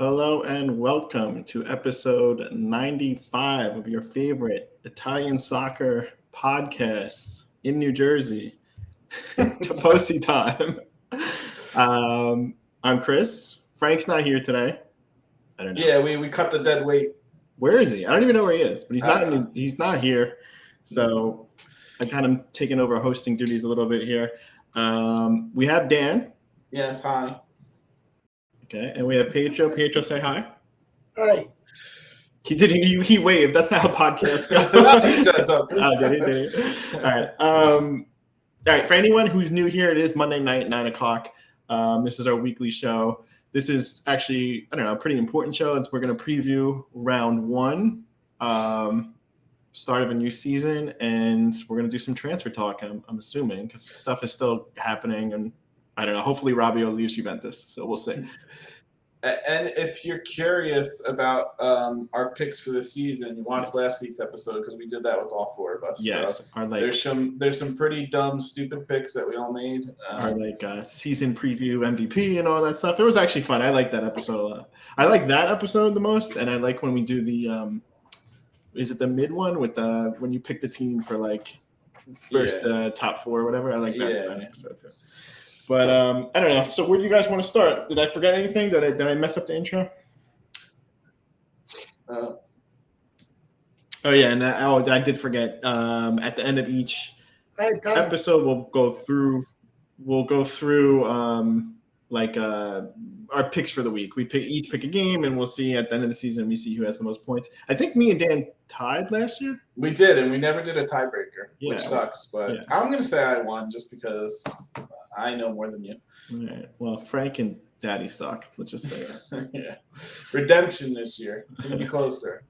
Hello and welcome to episode 95 of your favorite Italian soccer podcast in New Jersey, Tifosi Time. I'm Chris. Frank's not here today. I don't know. Yeah, we cut the dead weight. Where is he? I don't even know where he is, but he's not here. So I kind of taken over hosting duties a little bit here. We have Dan. Yes, hi. Okay, and we have Pietro. Pietro, say hi. Hi. He waved. That's not how podcasts go. He said something. Oh, did he? All right. All right. For anyone who's new here, it is Monday night, 9:00. This is our weekly show. This is actually, a pretty important show. We're going to preview round one, start of a new season, and we're going to do some transfer talk, I'm assuming, because stuff is still happening, and I don't know. Hopefully, Rabiot leaves Juventus, so we'll see. And if you're curious about our picks for the season, watch last week's episode because we did that with all four of us. Yes, so there's some pretty dumb, stupid picks that we all made. Our season preview MVP and all that stuff. It was actually fun. I like that episode a lot. I like that episode the most, and I like when we do the is it the mid one with when you pick the team for first top four or whatever. I like that episode too. But I don't know. So where do you guys want to start? Did I forget anything? Did I mess up the intro? Oh yeah, and I did forget. At the end of each episode, we'll go through our picks for the week. We each pick a game, and we'll see at the end of the season. We see who has the most points. I think me and Dan tied last year. We did, and we never did a tiebreaker, which sucks. But I'm going to say I won just because I know more than you. All right. Well, Frank and Daddy suck. Let's just say that. Yeah. Redemption this year. It's going to be closer.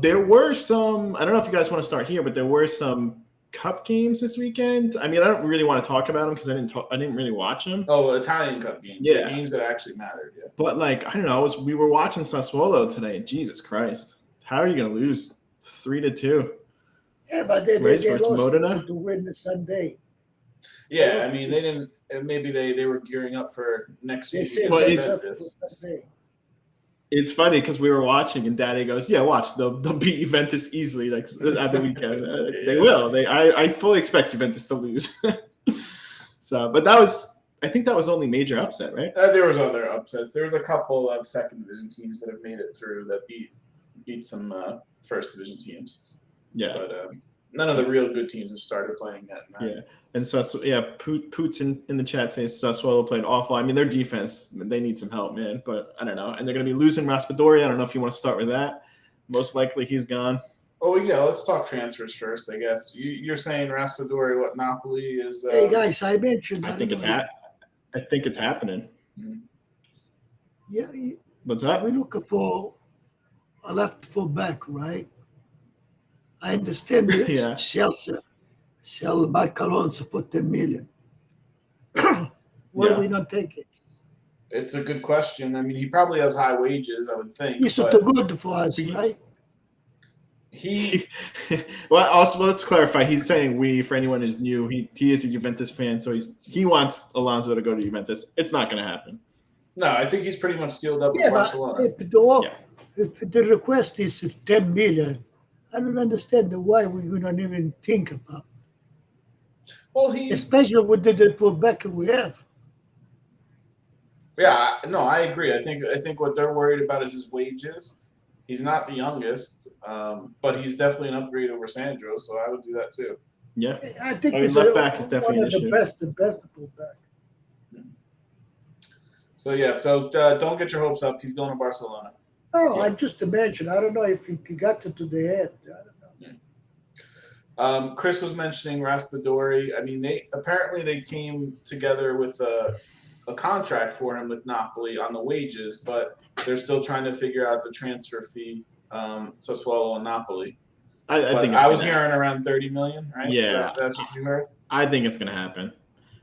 There were some. I don't know if you guys want to start here, but there were some Cup games this weekend. I mean, I don't really want to talk about them because I didn't really watch them. Oh, Italian Cup games. Yeah, games that actually mattered. Yeah. But I don't know. We were watching Sassuolo today. Jesus Christ, how are you going to lose 3-2? Yeah, but they lost to win the Sunday. Yeah, I mean they didn't. Maybe they were gearing up for next week. It's funny because we were watching and Daddy goes, "Yeah, watch. They'll beat Juventus easily at the weekend. They will. I fully expect Juventus to lose." So, but I think that was the only major upset, right? There was other upsets. There was a couple of second division teams that have made it through that beat some first division teams. Yeah, but none of the real good teams have started playing yet. Yeah. And Poots in the chat says Sassuolo played awful. I mean, their defense, they need some help, man. But I don't know. And they're going to be losing Raspadori. I don't know if you want to start with that. Most likely he's gone. Oh, yeah. Let's talk transfers first, I guess. You're saying Raspadori, what, Napoli is? Hey, guys, I mentioned. I think it's happening. Mm-hmm. Yeah. What's that? We're looking for a left fullback, right? I understand Chelsea sell Barcalonso for $10 million. Why do we not take it? It's a good question. I mean, he probably has high wages, I would think. He's not too good for us, right? Well, let's clarify. He's saying for anyone who's new, he is a Juventus fan, so he wants Alonso to go to Juventus. It's not going to happen. No, I think he's pretty much sealed up with Barcelona. If the request is $10 million, I don't understand why we don't even think about. Well, especially with the fullback we have. Yeah, no, I agree. I think what they're worried about is his wages. He's not the youngest, but he's definitely an upgrade over Sandro, so I would do that too. Yeah, I think left back is definitely one of the best fullback. So don't get your hopes up. He's going to Barcelona. Oh, I just imagine. I don't know if he got it to the head. I don't know. Chris was mentioning Raspadori. I mean, they came together with a contract for him with Napoli on the wages, but they're still trying to figure out the transfer fee. Sassuolo and Napoli. I was hearing around 30 million, right? Yeah, that's what you heard. I think it's going to happen.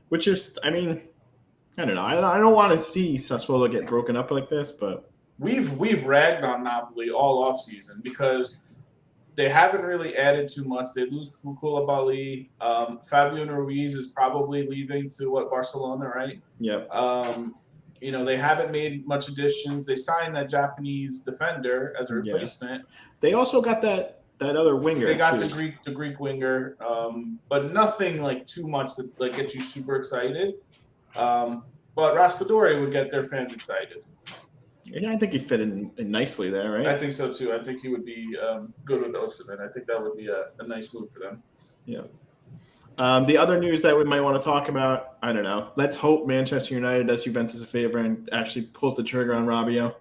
Which is, I mean, I don't know. I don't want to see Sassuolo get broken up like this, but we've ragged on Napoli all off season because they haven't really added too much. They lose Koulibaly. Fabian Ruiz is probably leaving to Barcelona, right? Yep. They haven't made much additions. They signed that Japanese defender as a replacement. They also got that other winger. They got too. the Greek winger, but nothing like too much that like gets you super excited. But Raspadori would get their fans excited. Yeah, I think he'd fit in nicely there, right? I think so too. I think he would be good with Osimhen. I think that would be a nice move for them. Yeah. The other news that we might want to talk about, I don't know. Let's hope Manchester United does Juventus a favor and actually pulls the trigger on Rabiot.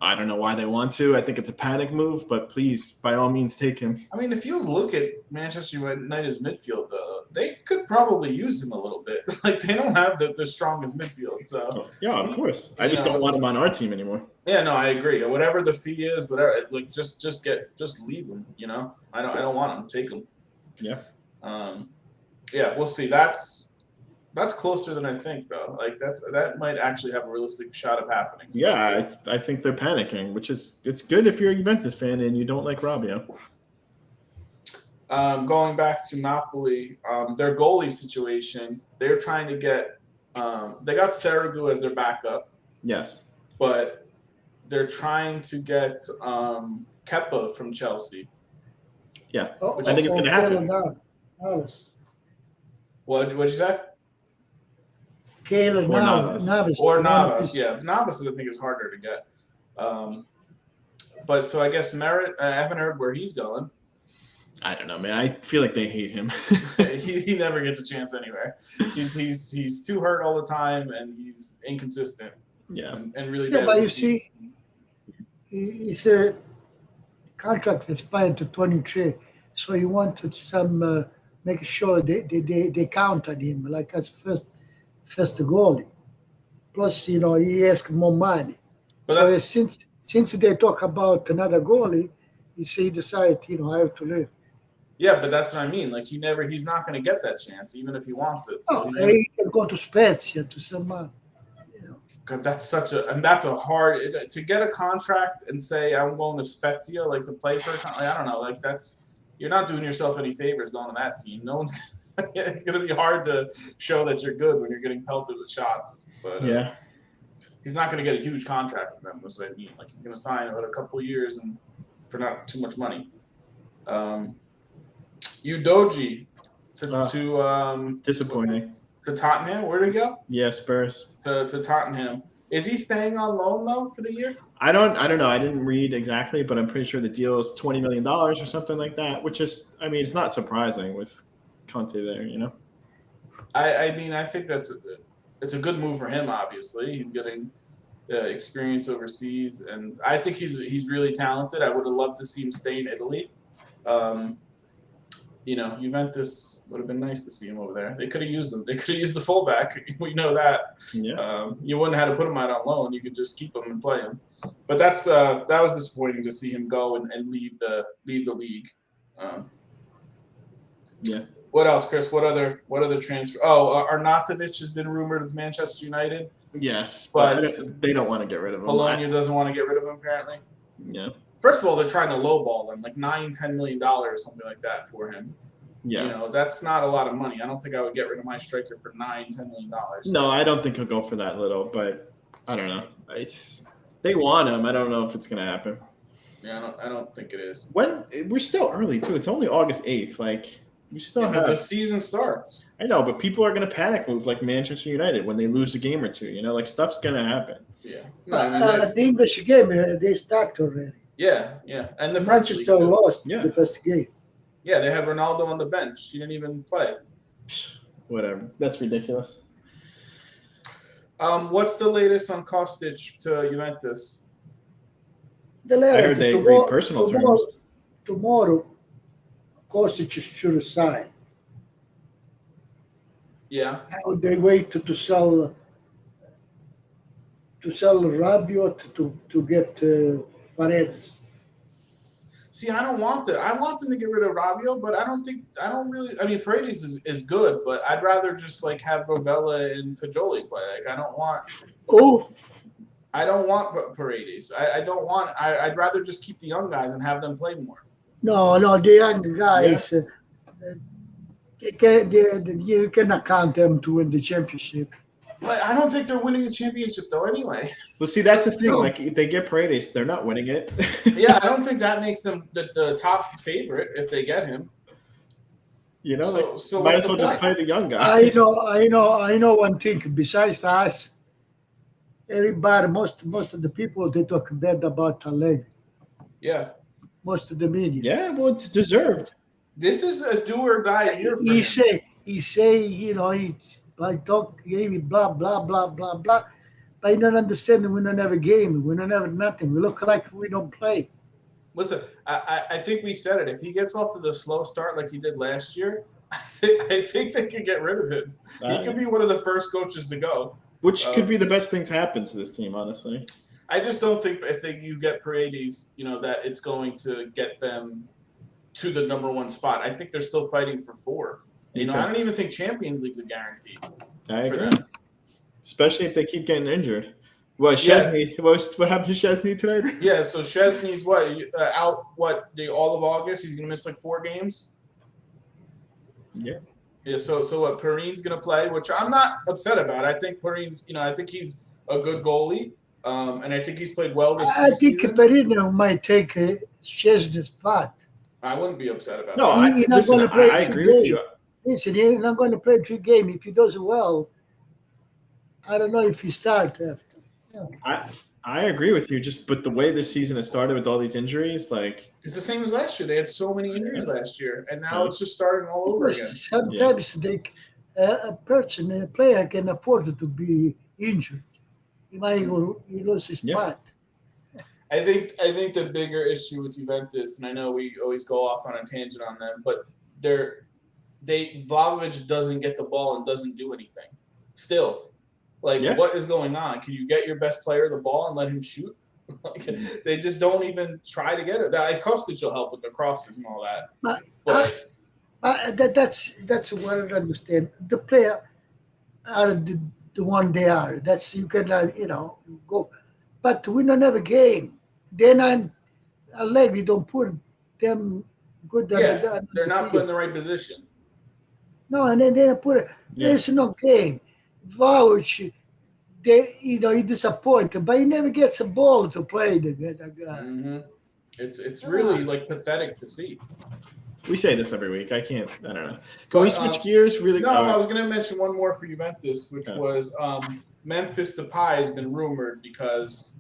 I don't know why they want to. I think it's a panic move, but please, by all means, take him. I mean, if you look at Manchester United's midfield, they could probably use him a little bit. Like, they don't have the strongest midfield. So yeah, of course. I just don't want him on our team anymore. Yeah, no, I agree. Whatever the fee is, whatever, like just leave him. I don't want him. Take him. Yeah. Yeah, we'll see. That's closer than I think, though. Like that might actually have a realistic shot of happening. So yeah, I think they're panicking, which is it's good if you're a Juventus fan and you don't like Rabiot. Going back to Napoli, their goalie situation, they're trying to get. They got Saragu as their backup. Yes, but they're trying to get Kepa from Chelsea. Yeah, which I think it's going to happen. What'd you say? Navas. Or Navas, yeah. Navas, I think, is harder to get. But so I guess Merritt, I haven't heard where he's going. I don't know, man. I feel like they hate him. he never gets a chance anywhere. He's too hurt all the time, and he's inconsistent. Yeah. And really bad. Yeah, but you see, he's a contract expired to 23, so he wanted some make sure they counted him like as first goalie. Plus, he asked more money. But so since they talk about another goalie, he decided, I have to leave. Yeah, but that's what I mean. Like he's not going to get that chance, even if he wants it. So he can go to Spezia to some. God, that's a hard to get a contract and say I'm going to Spezia like to play for. I don't know. Like you're not doing yourself any favors going to that team. No one's. It's going to be hard to show that you're good when you're getting pelted with shots. But yeah, he's not going to get a huge contract from them. That's what I mean. Like he's going to sign about a couple of years and for not too much money. Udoji to disappointing. To Tottenham. Where did he go? Yeah, Spurs. To Tottenham. Is he staying on loan though for the year? I don't know. I didn't read exactly, but I'm pretty sure the deal is $20 million or something like that. Which is, I mean, it's not surprising with Conte there. I mean, I think it's a good move for him. Obviously, he's getting experience overseas, and I think he's really talented. I would have loved to see him stay in Italy. Juventus would have been nice to see him over there. They could have used him. They could have used the fullback. We know that. Yeah. You wouldn't have to put him out on loan. You could just keep him and play him. But that was disappointing to see him go and leave the league. Yeah. What else, Chris? What other transfer? Oh, Arnautovic has been rumored with Manchester United. Yes, but they don't want to get rid of him. Bologna doesn't want to get rid of him, apparently. Yeah. First of all, they're trying to lowball him, like $9-10 million, something like that for him. Yeah. That's not a lot of money. I don't think I would get rid of my striker for $9-10 million. No, I don't think he'll go for that little, but I don't know. They want him. I don't know if it's going to happen. Yeah, I don't think it is. We're still early, too. It's only August 8th. Like, we still have. But the season starts. I know, but people are going to panic move like Manchester United when they lose a game or two. Like, stuff's going to happen. Yeah. The English game, they start already. Yeah. And the French Manchester lost the first game. Yeah, they had Ronaldo on the bench. He didn't even play. Whatever. That's ridiculous. What's the latest on Kostic to Juventus? I heard they agreed personal terms. Tomorrow, Kostic should resign. Yeah. Now they wait to sell Rabiot to get Paredes. See, I don't want that. I want them to get rid of Rabiot, but I mean, Paredes is good, but I'd rather just have Rovella and Fagioli play. I don't want Paredes. I'd rather just keep the young guys and have them play more. No, the young guys, you cannot count them to win the championship. But I don't think they're winning the championship though. Anyway. Well, see, that's the thing. No. Like, if they get Paredes, they're not winning it. Yeah, I don't think that makes them the top favorite if they get him. You know, So- like, so might what's as well the just point? play the young guy. I know one thing. Besides us, everybody, most of the people, they talk bad about Allegri. Yeah. Most of the media. Yeah, well, it's deserved. This is a do or die year for He him. say, he like talk, blah blah blah blah blah. But you don't understand. We don't have a game. We don't have nothing. We look like we don't play. Listen, I think we said it. If he gets off to the slow start like he did last year, I think they could get rid of him. He could be one of the first coaches to go. Which could be the best thing to happen to this team, honestly. I just don't think if you get Paredes, that it's going to get them to the number one spot. I think they're still fighting for 4. I don't even think Champions League's a guarantee I for agree. them. Especially if they keep getting injured. Well, Szczesny, what happened to Szczesny today? Yeah, so Szczesny's out all of August? He's gonna miss like 4 games. Yeah. Yeah. So what? Perrine's gonna play, which I'm not upset about. I think Perrine's, I think he's a good goalie, and I think he's played well this I think season. Perino might take Szczesny's spot. I wouldn't be upset about No, that. He's not going to play I 3 agree with games. you. Listen, he's not going to play 3 games. If he does well, I don't know if he starts after. I agree with you. But the way this season has started with all these injuries, like It's the same as last year. They had so many injuries last year, and now it's just starting all over again. Sometimes a player can afford to be injured. He might lose his spot. I think the bigger issue with Juventus, and I know we always go off on a tangent on them, but Vlahovic doesn't get the ball and doesn't do anything. Still. What is going on? Can you get your best player the ball and let him shoot? They just don't even try to get it. Kostic will help with the crosses and all that. That's what I understand. The player are the one they are. That's you cannot go. But we don't have a game. Then Allegri don't put them good. Yeah, they're not put in the right position. No, and then they put it. There's no game. Vouch, he disappointed, but he never gets a ball to play the guy. Mm-hmm. It's really pathetic to see. We say this every week. I don't know. Can we switch gears really? No, I was going to mention one more for Juventus, which was Memphis Depay has been rumored because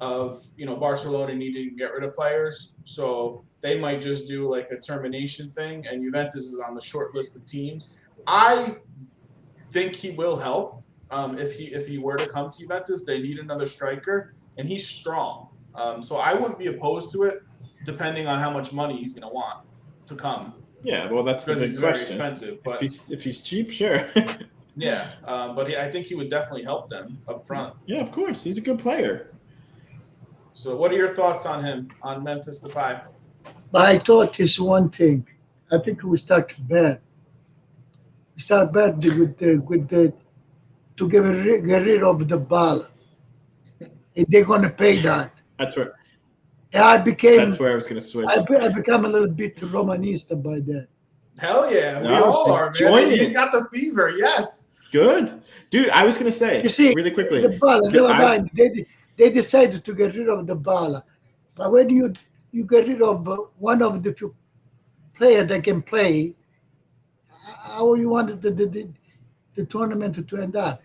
of Barcelona needing to get rid of players, so they might just do a termination thing, and Juventus is on the short list of teams. I think he will help if he were to come to Juventus. They need another striker, and he's strong. So I wouldn't be opposed to it, depending on how much money he's going to want to come. Yeah, well, that's because the big he's question. very expensive. But if he's cheap, sure. yeah, but I think he would definitely help them up front. Yeah, of course, he's a good player. So, what are your thoughts on him, on Memphis Depay? But I thought it's one thing. I think we start bad. We start bad with the to get rid of the ball. And they're going to pay that. That's where. That's where I was going to switch. I become a little bit Romanista by that. Hell yeah, we all are, man. He's got the fever. Yes. Good, dude. I was going to say. You see, really quickly. The ball. They decided to get rid of the ball, but when you get rid of one of the few players that can play, how you wanted the tournament to end up?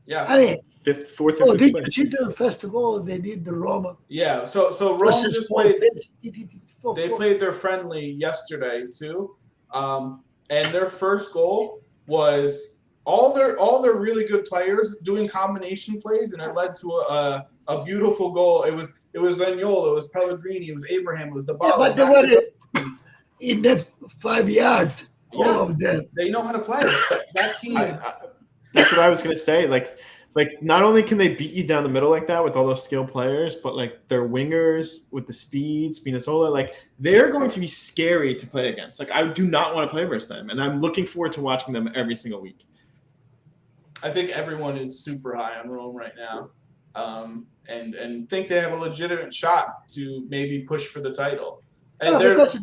Yeah. I mean, fourth or fifth. Did you see the first goal they did the Roma? Yeah. So Rome just played. They played their friendly yesterday too, and their first goal was all their really good players doing combination plays, and it led to a beautiful goal. It was Zaniolo, it was Pellegrini, it was Abraham, it was Dybala. Yeah, but they were in that 5 yard. All of them. They know how to play. That team. That's what I was gonna say. Like not only can they beat you down the middle like that with all those skilled players, but their wingers with the speed, Spinazzola, they're going to be scary to play against. I do not want to play versus them, and I'm looking forward to watching them every single week. I think everyone is super high on Rome right now, and think they have a legitimate shot to maybe push for the title. And because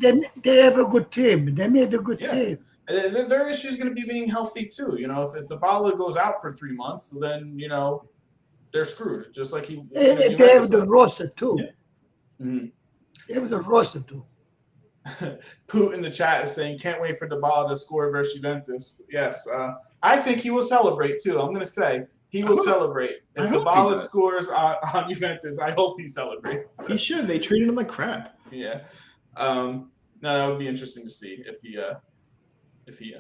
they have a good team. They made a good team. Their issue is going to be being healthy too. You know, if Dybala goes out for 3 months, then they're screwed. Just like he. They have the roster too. Yeah. Mm-hmm. They have the roster too. Poot in the chat is saying, "Can't wait for Dybala to score versus Juventus." Yes, I think he will celebrate too. I'm going to say he will celebrate if Dybala scores on Juventus. I hope he celebrates. He should. They treated him like crap. Yeah. No, that would be interesting to see if he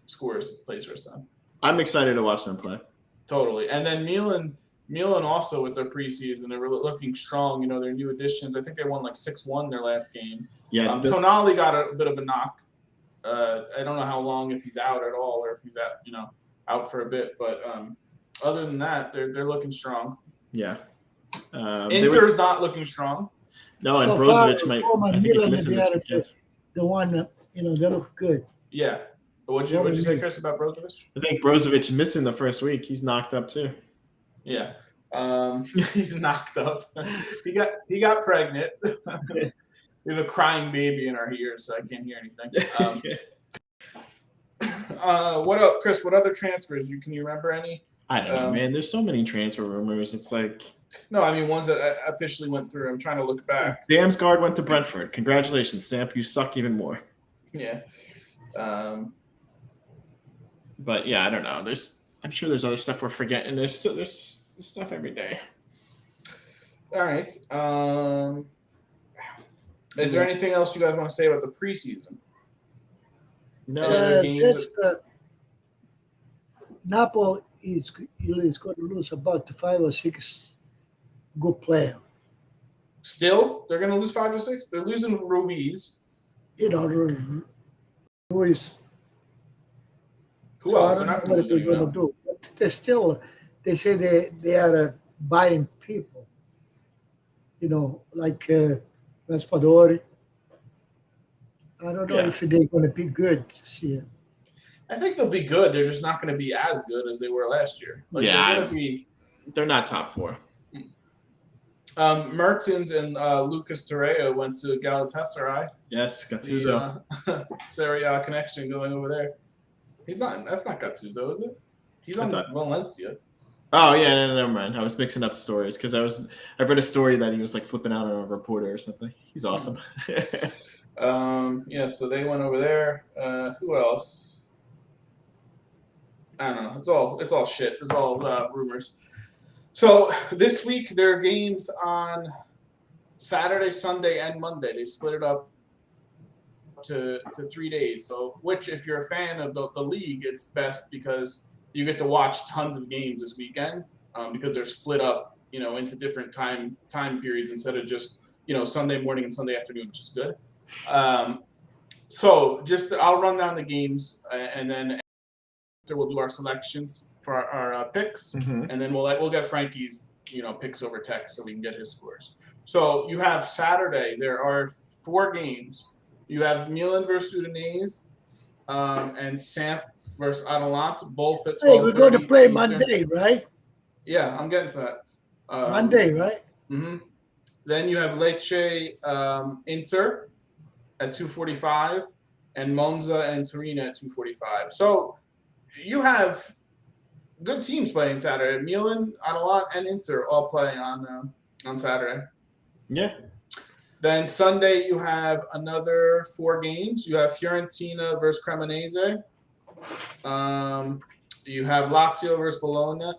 scores, plays first time. I'm excited to watch them play. Totally. And then Milan also with their preseason, they were looking strong. Their new additions. I think they won like 6-1 their last game. Yeah. Tonali got a bit of a knock. I don't know how long, if he's out at all or if he's out for a bit. But other than that, they're looking strong. Yeah. Inter's not looking strong. No, and Brozovic might. I think he's missing this weekend. The one that they look good. Yeah. What'd you say, Chris, about Brozovic? I think Brozovic missing the first week. He's knocked up too. Yeah. He's knocked up. He got pregnant. We have a crying baby in our ears, so I can't hear anything. What else, Chris? What other transfers? Can you remember any? I don't know, man. There's so many transfer rumors. It's like no, I mean ones that officially went through. I'm trying to look back. Damsgaard went to Brentford. Congratulations, Samp. You suck even more. Yeah. But yeah, I don't know. I'm sure there's other stuff we're forgetting. There's stuff every day. All right. Is there anything else you guys want to say about the preseason? No. Just Napoli is going to lose about 5 or 6 good players. Still, they're going to lose 5 or 6. They're losing Ruiz. Ruiz. Who else? They're not going to lose anyone else. But they say they are buying people. Like Raspadori. I don't know if they're going to be good this year. I think they'll be good. They're just not going to be as good as they were last year. They're not top 4. Mertens and Lucas Torreira went to Galatasaray. Yes, Gattuso. Serie A connection going over there. That's not Gattuso, is it? He's on Valencia. Oh yeah, no, never mind. I was mixing up stories because I read a story that he was like flipping out on a reporter or something. He's awesome. So they went over there. Who else? I don't know. It's all shit. It's all rumors. So this week there are games on Saturday, Sunday, and Monday. They split it up to 3 days. So which, if you're a fan of the league, it's best because you get to watch tons of games this weekend because they're split up, into different time periods instead of just, Sunday morning and Sunday afternoon, which is good. So I'll run down the games and then we'll do our selections for our picks, and then we'll get Frankie's picks over text so we can get his scores. So you have Saturday. There are 4 games. You have Milan versus Udinese, and Samp versus Atalanta, both at 12:30. Hey, we're going to play Eastern. Monday, right? Yeah, I'm getting to that. Monday, right? Mm-hmm. Then you have Lecce, Inter at 2:45, and Monza and Torino at 2:45. So you have good teams playing Saturday. Milan, Atalanta, and Inter all playing on Saturday. Yeah. Then Sunday you have another 4 games. You have Fiorentina versus Cremonese. You have Lazio versus Bologna,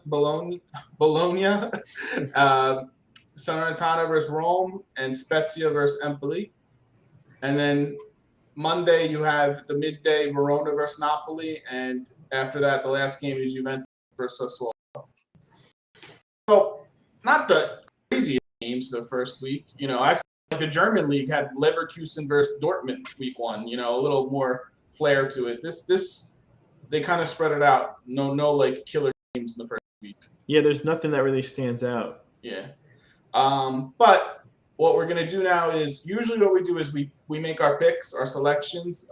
Salernitana versus Rome, and Spezia versus Empoli. And then Monday you have the midday Verona versus Napoli, and after that the last game is Juventus versus Sassuolo. So not the craziest games the first week. The German league had Leverkusen versus Dortmund week 1. A little more flair to it. This they kind of spread it out. No like killer games in the first week. Yeah, there's nothing that really stands out. Yeah. But what we're gonna do now is usually what we do is we make our picks, our selections.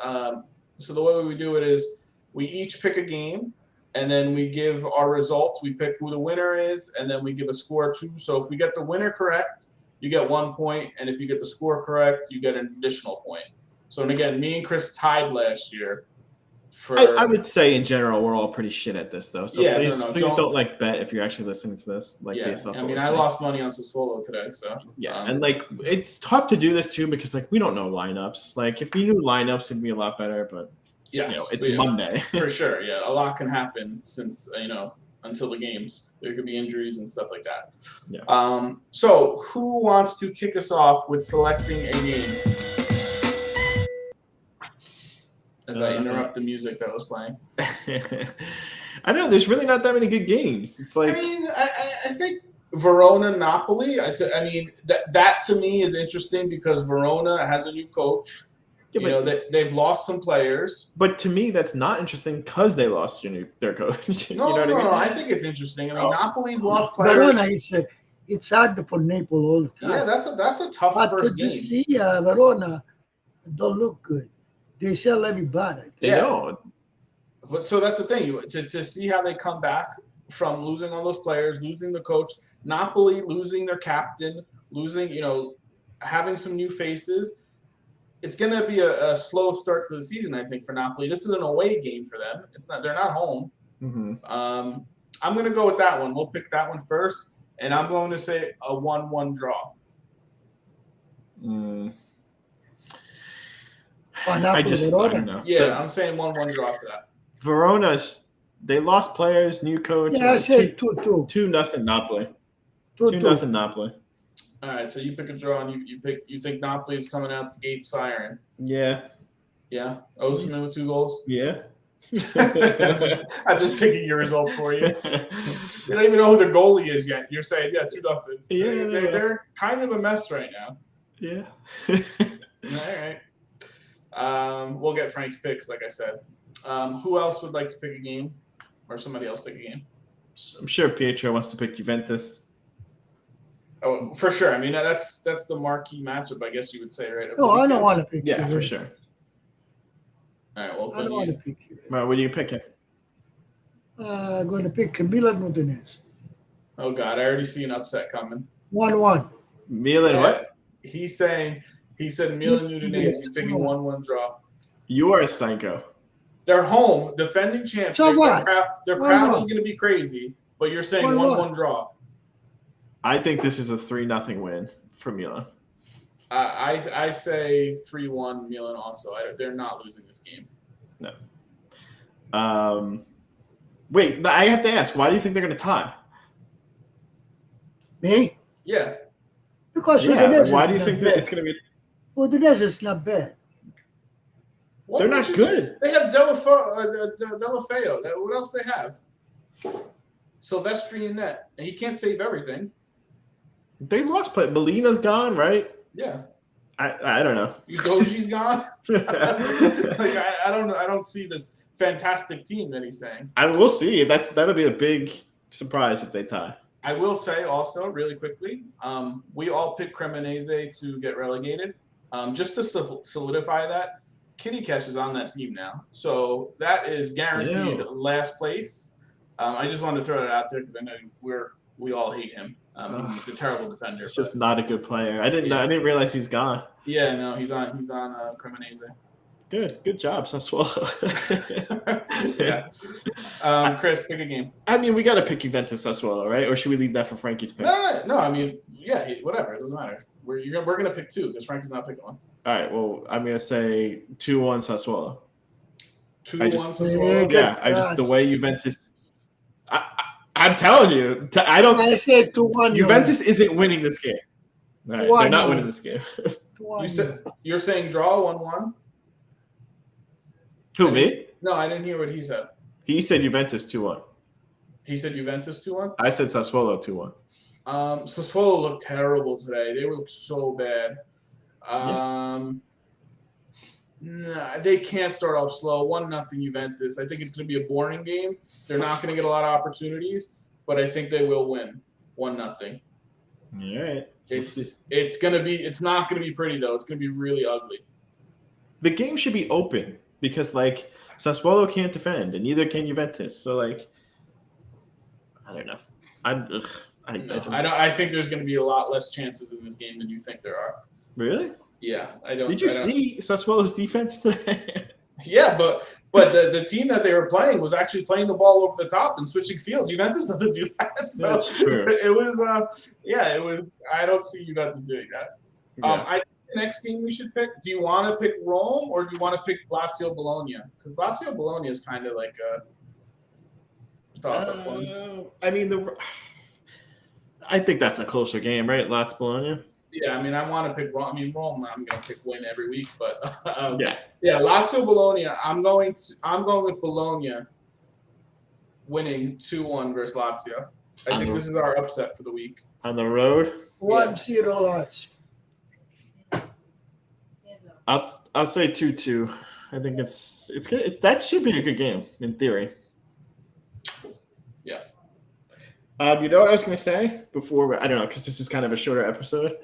So the way we do it is we each pick a game, and then we give our results. We pick who the winner is, and then we give a score too. So if we get the winner correct, you get 1 point, and if you get the score correct, you get an additional point. So and again, me and Chris tied last year I would say in general we're all pretty shit at this though. So Yeah, please don't like bet if you're actually listening to this. Like based off. I mean, I lost money on Sassuolo today, so and like it's tough to do this too because like we don't know lineups. Like if we knew lineups, it'd be a lot better. But it's Monday for sure. Yeah, a lot can happen since until the games. There could be injuries and stuff like that. Yeah. So who wants to kick us off with selecting a game? As I interrupt the music that was playing. I don't know. There's really not that many good games. It's like I think Verona, Napoli. I mean that to me is interesting because Verona has a new coach. Yeah, they've lost some players. But to me, that's not interesting because they lost their coach. No, I think it's interesting. I mean, Napoli's lost players. Verona, it's hard for Napoli all the time. Yeah, that's a tough first game. But to see Verona don't look good. They sell everybody. Yeah. But so that's the thing. To see how they come back from losing all those players, losing the coach, Napoli losing their captain, losing, having some new faces. It's going to be a slow start to the season, I think, for Napoli. This is an away game for them. They're not home. Mm-hmm. I'm going to go with that one. We'll pick that one first, and I'm going to say a 1-1 draw. I don't know. Yeah, I'm saying 1-1 draw for that. Verona's, they lost players, new coach. Yeah, I say 2-2. 2-0 Napoli. 2-0 Napoli. All right, so you pick a draw, and you think Napoli is coming out the gates firing. Yeah. Yeah. Osimhen with 2 goals. Yeah. I'm just picking your result for you. You don't even know who the goalie is yet. You're saying 2-0. Yeah. They're kind of a mess right now. Yeah. All right. We'll get Frank's picks, like I said. Who else would like to pick a game, or somebody else pick a game? I'm sure Pietro wants to pick Juventus. Oh, for sure. I mean, that's the marquee matchup, I guess you would say, right? No, I don't want to pick. Yeah, for sure. All right, well, I don't want to pick you. Well, what are you picking? I'm going to pick Milan Udinese. Oh God, I already see an upset coming. 1-1. Milan, what? He said Milan Udinese. He's picking 1-1 draw. You are a psycho. They're home, defending champs. So what? Their crowd is going to be crazy, but you're saying 1-1 draw. I think this is a 3-0 win for Milan. I say 3-1 Milan also. They're not losing this game. No. Wait, I have to ask, why do you think they're going to tie? Me? Yeah. Because why do you think that it's going to be? Udinese is not bad. They're not good. They have Delafeo. What else they have? Silvestri in net. And he can't save everything. They lost play. Molina's gone, right? Yeah. I don't know. Udoji's gone. I don't know. I don't see this fantastic team that he's saying. We'll see. That'll be a big surprise if they tie. I will say also really quickly, we all picked Cremonese to get relegated. Just to solidify that, Kitty Cash is on that team now, so that is guaranteed last place. I just wanted to throw that out there because I know we all hate him. He's a terrible defender. He's just not a good player. I didn't realize he's gone. Yeah, no, he's on Cremonese. Good job, Sassuolo. Yeah. Chris, pick a game. I mean, we got to pick Juventus Sassuolo, right? Or should we leave that for Frankie's pick? No. I mean, whatever. It doesn't matter. We're gonna pick 2 because Frankie's not picking one. All right. Well, I'm gonna say 2-1 Sassuolo. 2-1 Sassuolo. Yeah. The way Juventus. I'm telling you, I don't. I say 2-1. Juventus isn't winning this game. All right, they're not winning this game. You're saying draw 1-1. Who, me? No, I didn't hear what he said. He said Juventus 2-1. He said Juventus 2-1? I said Sassuolo 2-1. Sassuolo looked terrible today. They looked so bad. They can't start off slow. 1-0 Juventus. I think it's going to be a boring game. They're not going to get a lot of opportunities, but I think they will win 1-0. All right. It's not going to be pretty though. It's going to be really ugly. The game should be open because Sassuolo can't defend and neither can Juventus. So I don't know. I think there's going to be a lot less chances in this game than you think there are. Really? Yeah, I don't. Did you see Sassuolo's defense today? Yeah, but the team that they were playing was actually playing the ball over the top and switching fields. Juventus doesn't do that. So That's true. it was it was. I don't see Juventus doing that. Yeah. I think the next game we should pick. Do you want to pick Rome or do you want to pick Lazio Bologna? Because Lazio Bologna is kind of like a toss-up one. I mean, I think that's a closer game, right? Lazio Bologna. Yeah, I mean, I want to pick Rome. I mean, Rome, I'm going to pick win every week, but Yeah. Lazio Bologna. I'm going with Bologna winning 2-1 versus Lazio. I think this is our upset for the week. On the road, 1-0 Lazio. I'll say 2-2. I think it's good. That should be a good game in theory. Yeah. You know what I was going to say before? I don't know, because this is kind of a shorter episode.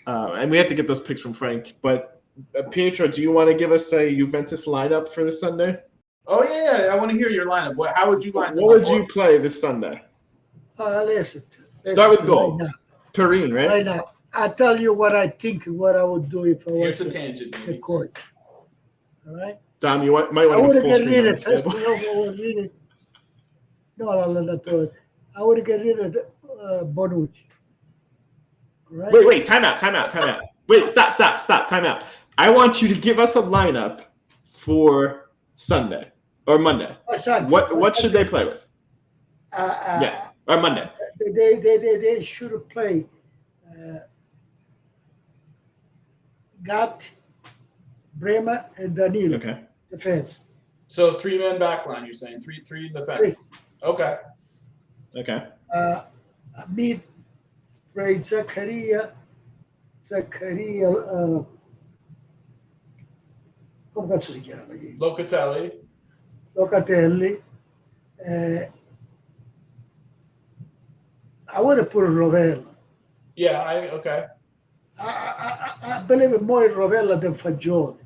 And we have to get those picks from Frank. But Pietro, do you want to give us a Juventus lineup for this Sunday? Oh, yeah. I want to hear your lineup. How would you line What would you play this Sunday? Listen. Start with goal. Right now. Turin, right? Right now. I'll tell you what I think, what I would do if I Here's was the tangent, the baby. court. All right? Dom, you might I want would to get full rid of screen. first. No, not all. I would get rid of Bonucci. Right? Wait, time out. Wait, stop, time out. I want you to give us a lineup for Sunday or Monday. What should they play with? Or Monday. They should play Gat, Bremer, and Danilo. Okay. Defense. So 3-man back line, you're saying? Three in defense. Okay. Mid, play Zaccaria, come cazzo si chiama? Locatelli. I would have put Rovella. Yeah, okay. I believe more in Rovella than Fagioli.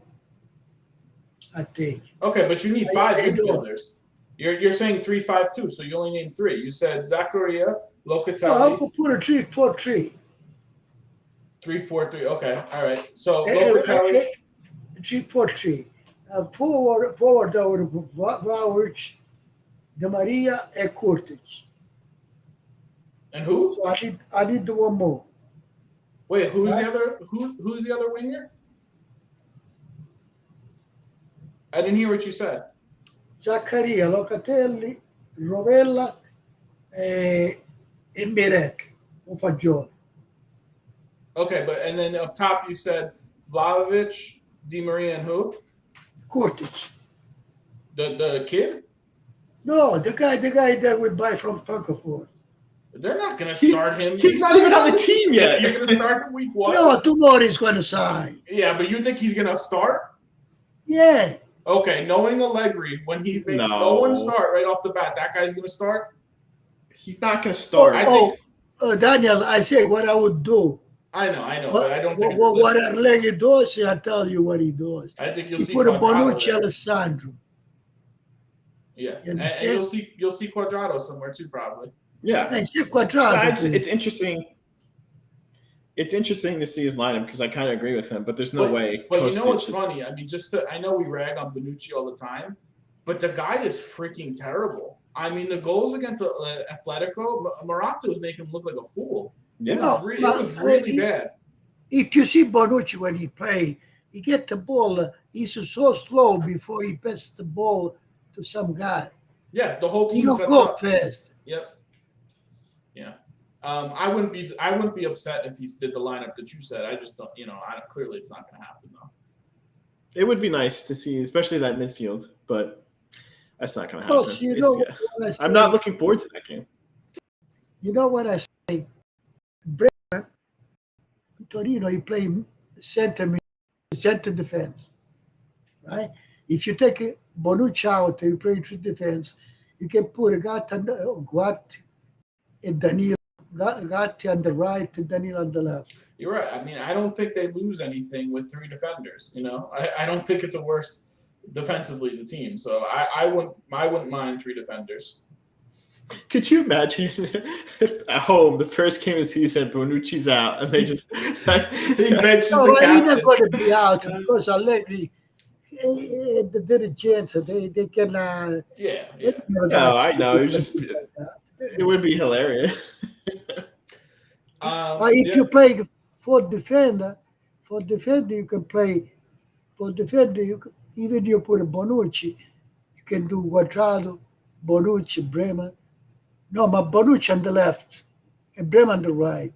I think. Okay, but you need 5 midfielders. You're saying 3-5-2, so you only need 3. You said Zaccaria, Locatelli. No, I could put a 3-4-3. 3-4-3. Okay, all right. So Locatelli. 3-4-3. Forward I would have put Vlahovic, Di Maria, and Kurtic. And who? So I need the one more. Wait, who's the other? Who's the other winger? I didn't hear what you said. Zaccaria, Locatelli, Rovella, and Miretti, or Fagioli. Okay, and then up top you said Vlahovic, Di Maria, and who? Kurtic. The kid? No, the guy that we buy from Frankfurt. They're not going to start him. He's not even on the team yet. You're going to start him week 1? No, tomorrow he's going to sign. Yeah, but you think he's going to start? Yeah. Okay, knowing Allegri, when he makes no one start right off the bat, that guy's going to start? He's not going to start. Daniel, I say what I would do. I know, but I don't think what Allegri does, I'll tell you what he does. I think you'll he see put a Quadrado Bonucci there. Alessandro. Yeah, and you'll see Quadrado somewhere too, probably. Yeah, Quadrado. It's interesting. It's interesting to see his lineup because I kind of agree with him, but there's no way. But you know what's funny? I mean, I know we rag on Bonucci all the time, but the guy is freaking terrible. I mean, the goals against Atletico, Morata was making him look like a fool. Yeah, it was really bad. If you see Bonucci when he play, he get the ball. He's so slow before he passes the ball to some guy. Yeah, the whole team. He don't go fast. Yep. Yeah. I wouldn't be upset if he did the lineup that you said. I just don't. Clearly it's not going to happen though. It would be nice to see, especially that midfield, but that's not going to happen. Well, I'm not looking forward to that game. You know what I say? Bremer, Torino, he play center defense, right? If you take Bonucci out, you play true defense. You can put Guat and Danilo. Gatti on the right and Danilo on the left. You're right. I mean, I don't think they lose anything with 3 defenders. I don't think it's a worse defensively the team. So I wouldn't mind 3 defenders. Could you imagine if at home the first game of the season Bonucci's out and they just he benches the captain? He's not going to be out because Allegri the dirigents, they can. Yeah. No, I know. It would be hilarious. If you play for defender, you can play. For defender, even you put a Bonucci, you can do Guadrado, Bonucci, Bremer. No, but Bonucci on the left, and Bremer on the right,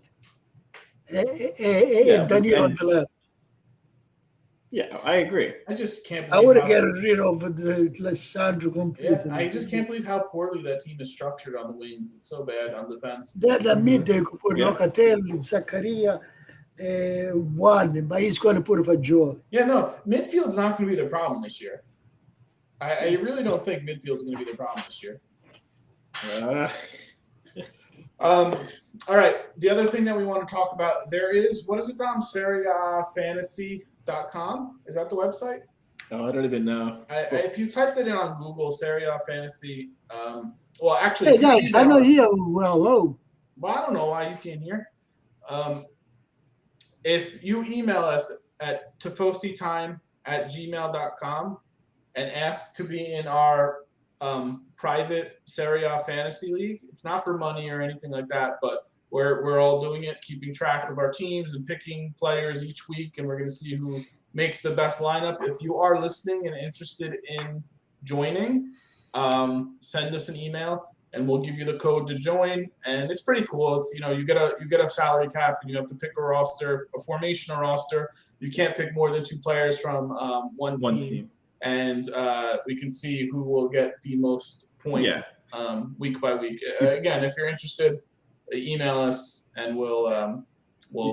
and Daniel on the left. Yeah, I agree. I just can't I believe would have get rid of the Alessandro completely. Yeah, I just can't believe how poorly that team is structured on the wings. It's so bad on defense. Then the mid they could put Locatelli, Zaccaria, one, but he's going to put Fagioli. Yeah, no, midfield's not going to be their problem this year. I really don't think midfield's going to be their problem this year. All right. The other thing that we want to talk about, there is, what is it, Dom? Serie A Fantasy.com? Is that the website? Oh, I don't even know. If you typed it in on Google, Serie A Fantasy, well, actually. Hey, guys, I know here we're low. Well, I don't know why you can't hear. If you email us at tifositime@gmail.com and ask to be in our private Serie A Fantasy League, it's not for money or anything like that, but we're all doing it, keeping track of our teams and picking players each week, and we're going to see who makes the best lineup. If you are listening and interested in joining, send us an email and we'll give you the code to join. And it's pretty cool. It's, you get a salary cap and you have to pick a roster, a formational roster. You can't pick more than 2 players from one team. And we can see who will get the most points week by week. Again, if you're interested, email us and we'll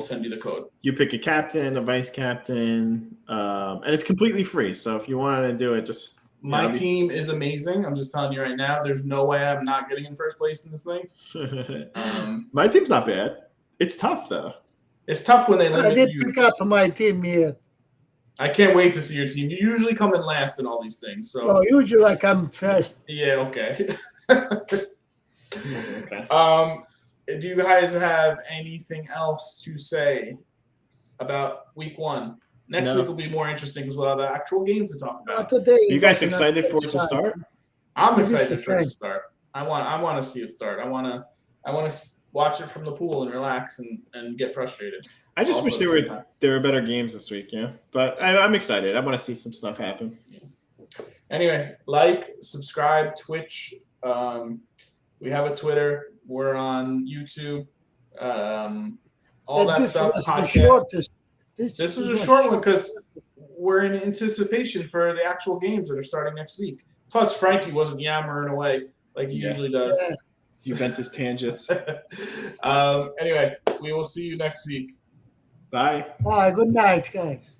send you the code. You pick a captain, a vice captain, and it's completely free. So if you wanted to do it, just my team is amazing. I'm just telling you right now. There's no way I'm not getting in first place in this thing. My team's not bad. It's tough though. It's tough when they limit you. I didn't pick up my team yet. I can't wait to see your team. You usually come in last in all these things. So usually I come first. Yeah. Okay. Okay. Do you guys have anything else to say about week 1? Next week will be more interesting because we'll have actual games to talk about. Today, you guys excited for it to start? I'm excited for it to start. I want to see it start. I want to watch it from the pool and relax and get frustrated. I just wish there were better games this week, But I'm excited. I want to see some stuff happen. Yeah. Anyway, subscribe, Twitch. We have a Twitter. We're on YouTube. All that stuff. Podcast. This was a short one because we're in anticipation for the actual games that are starting next week. Plus, Frankie wasn't yammering away like he usually does. Yeah. Juventus tangents. Anyway, we will see you next week. Bye. Bye. Good night, guys.